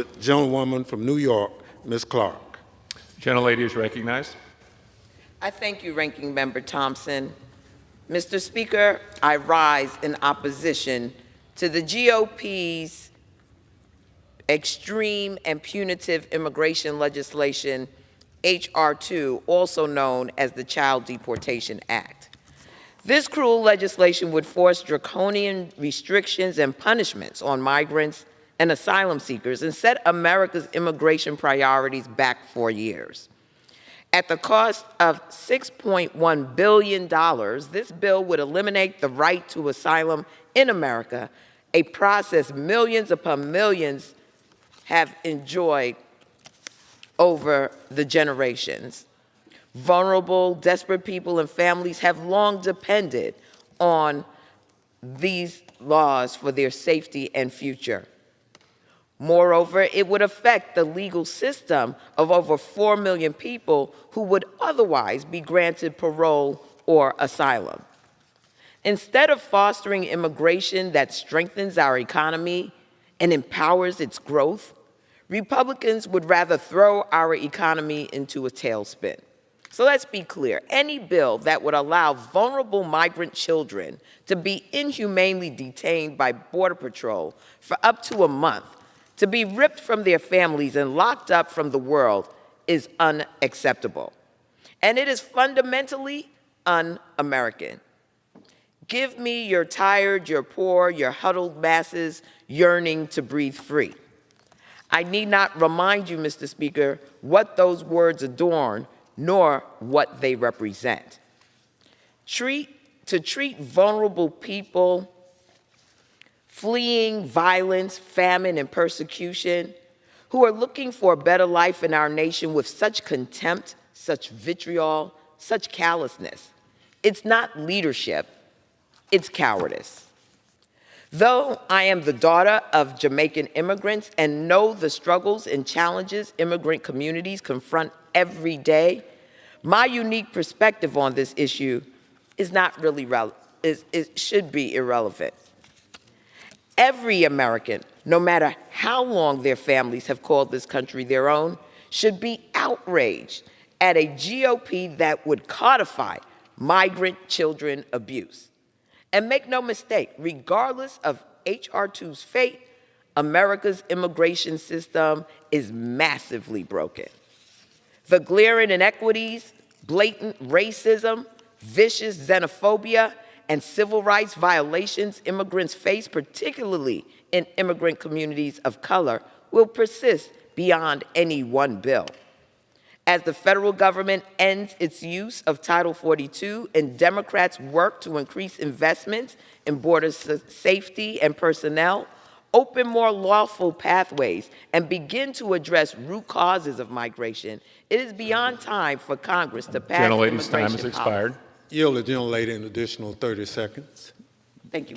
The gentlewoman from New York, Ms. Clarke. Gentlelady is recognized. I thank you, Ranking Member Thompson. Mr. Speaker, I rise in opposition to the GOP's extreme and punitive immigration legislation, H.R. 2, also known as the Child Deportation Act. This cruel legislation would force draconian restrictions and punishments on migrants and asylum seekers and set America's immigration priorities back 4 years. At the cost of $6.1 billion, this bill would eliminate the right to asylum in America, a process millions upon millions have enjoyed over the generations. Vulnerable, desperate people and families have long depended on these laws for their safety and future. Moreover, it would affect the legal system of over 4 million people who would otherwise be granted parole or asylum. Instead of fostering immigration that strengthens our economy and empowers its growth, Republicans would rather throw our economy into a tailspin. So let's be clear, any bill that would allow vulnerable migrant children to be inhumanely detained by Border Patrol for up to a month, to be ripped from their families and locked up from the world is unacceptable. And it is fundamentally un-American. Give me your tired, your poor, your huddled masses yearning to breathe free. I need not remind you, Mr. Speaker, what those words adorn, nor what they represent. To treat vulnerable people fleeing violence, famine, and persecution, who are looking for a better life in our nation with such contempt, such vitriol, such callousness. It's not leadership, it's cowardice. Though I am the daughter of Jamaican immigrants and know the struggles and challenges immigrant communities confront every day, my unique perspective on this issue is not really it should be irrelevant. Every American, no matter how long their families have called this country their own, should be outraged at a GOP that would codify migrant children abuse. And make no mistake, regardless of H.R. 2's fate, America's immigration system is massively broken. The glaring inequities, blatant racism, vicious xenophobia, and civil rights violations immigrants face, particularly in immigrant communities of color, will persist beyond any one bill. As the federal government ends its use of Title 42 and Democrats work to increase investments in border safety and personnel, open more lawful pathways, and begin to address root causes of migration, it is beyond time for Congress to pass Gentlelady's time has expired. Yield the gentlelady an additional 30 seconds. Thank you.